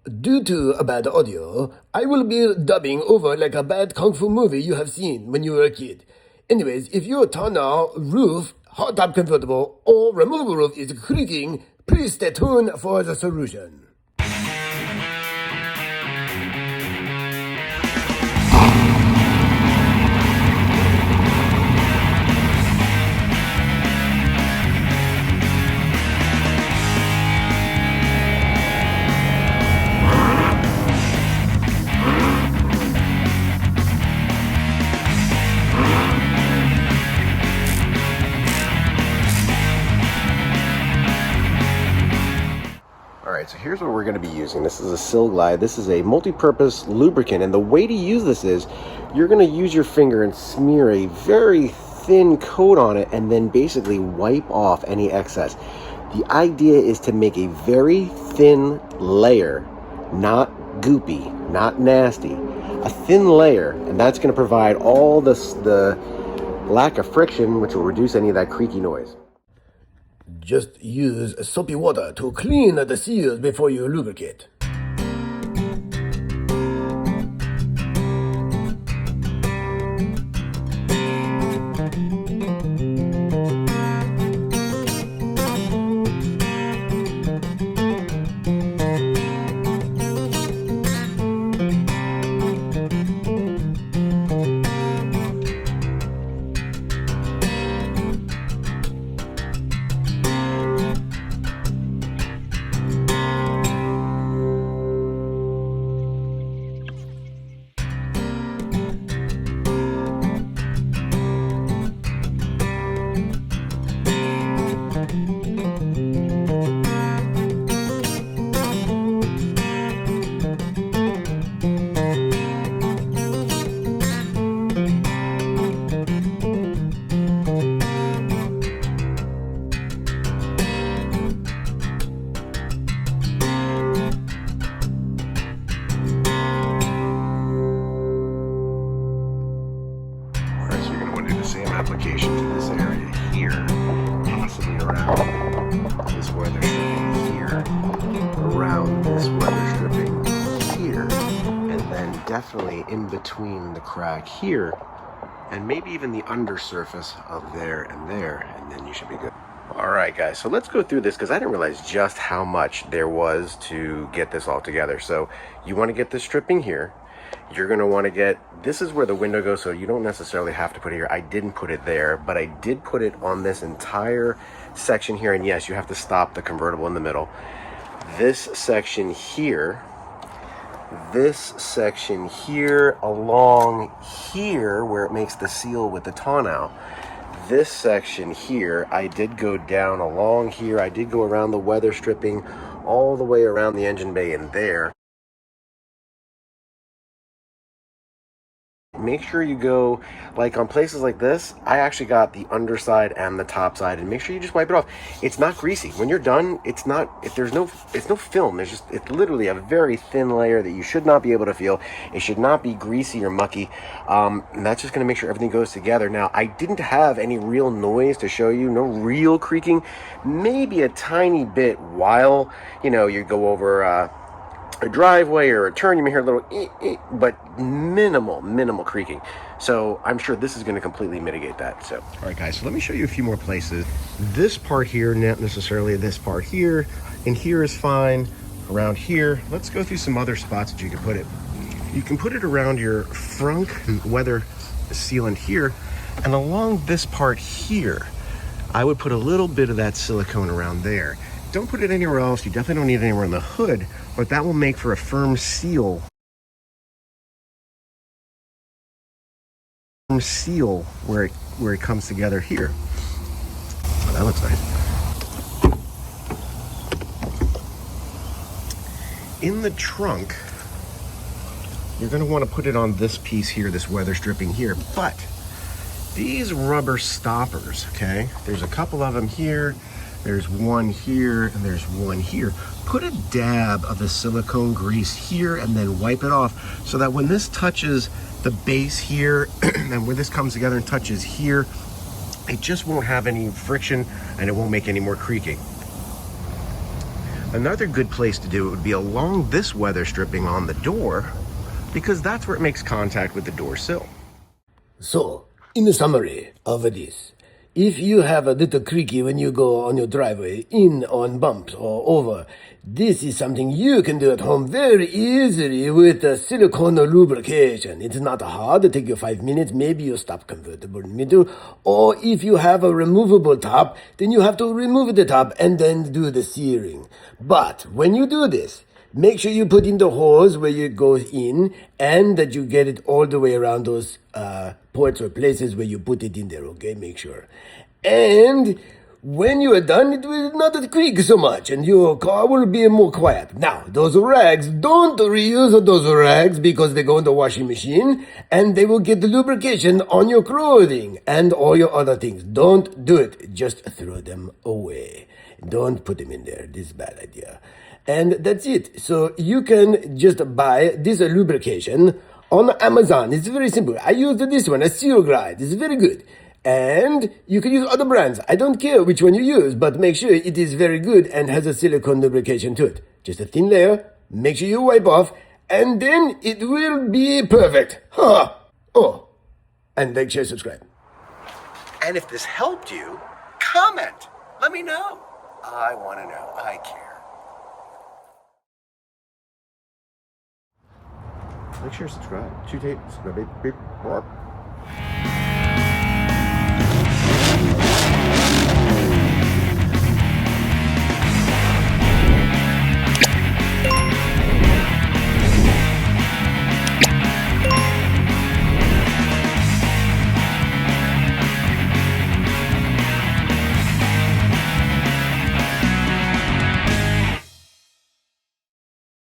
Due to a bad audio, I will be dubbing over like a bad kung fu movie you have seen when you were a kid. Anyways, if your tonneau, roof, hot top convertible, or removable roof is creaking, please stay tuned for the solution. Alright, so here's what we're going to be using. This is a Sil Glide. This is a multi-purpose lubricant, and the way to use this is you're going to use your finger and smear a very thin coat on it and then basically wipe off any excess. The idea is to make a very thin layer, not goopy, not nasty, a thin layer, and that's going to provide all this, the lack of friction, which will reduce any of that creaky noise. Just use soapy water to clean the seals before you lubricate. Application to this area here, possibly around this weather stripping here, around this weather stripping here, and then definitely in between the crack here, and maybe even the undersurface of there, and then you should be good. Alright guys, so let's go through this because I didn't realize just how much there was to get this all together. So you want to get this stripping here. You're going to want to get, this is where the window goes, so you don't necessarily have to put it here. I didn't put it there, but I did put it on this entire section here. And yes, you have to stop the convertible in the middle. This section here, along here where it makes the seal with the tonneau. This section here, I did go down along here. I did go around the weather stripping all the way around the engine bay in there. Make sure you go, like on places like this, I actually got the underside and the top side, and make sure you just wipe it off. It's not greasy. When you're done, it's not, it's no film. It's literally a very thin layer that you should not be able to feel. It should not be greasy or mucky. And that's just going to make sure everything goes together. Now, I didn't have any real noise to show you, no real creaking, maybe a tiny bit while, you know, you go over, a driveway or a turn, you may hear a little but minimal creaking. So I'm sure this is going to completely mitigate that. So all right guys, so let me show you a few more places. This part here, not necessarily this part here, and here is fine. Around here, let's go through some other spots that you can put it. You can put it around your frunk weather sealant here, and along this part here I would put a little bit of that silicone around there. Don't put it anywhere else. You definitely don't need it anywhere in the hood, but that will make for a firm seal. Where it comes together here. Oh, that looks nice. In the trunk, you're going to want to put it on this piece here, this weather stripping here, but these rubber stoppers, okay, there's a couple of them here. There's one here and there's one here. Put a dab of the silicone grease here and then wipe it off so that when this touches the base here and where this comes together and touches here, it just won't have any friction and it won't make any more creaking. Another good place to do it would be along this weather stripping on the door, because that's where it makes contact with the door sill. So, in the summary of this, if you have a little creaky when you go on your driveway, in on bumps or over, this is something you can do at home very easily with a silicone lubrication. It's not hard. It takes you 5 minutes. Maybe you stop convertible in the middle. Or if you have a removable top, then you have to remove the top and then do the searing. But when you do this, make sure you put in the hose where it goes in and that you get it all the way around those ports or places where you put it in there, okay? Make sure. And when you are done, it will not creak so much and your car will be more quiet. Now, those rags, don't reuse those rags because they go in the washing machine and they will get the lubrication on your clothing and all your other things. Don't do it. Just throw them away. Don't put them in there. This is a bad idea. And that's it. So you can just buy this lubrication on Amazon. It's very simple. I used this one, a Zero Glide. It's very good. And you can use other brands. I don't care which one you use, but make sure it is very good and has a silicone lubrication to it. Just a thin layer. Make sure you wipe off, and then it will be perfect. Huh. Oh. And like, share, subscribe. And if this helped you, comment. Let me know. I want to know. I care. Like, share, subscribe. 2 tapes.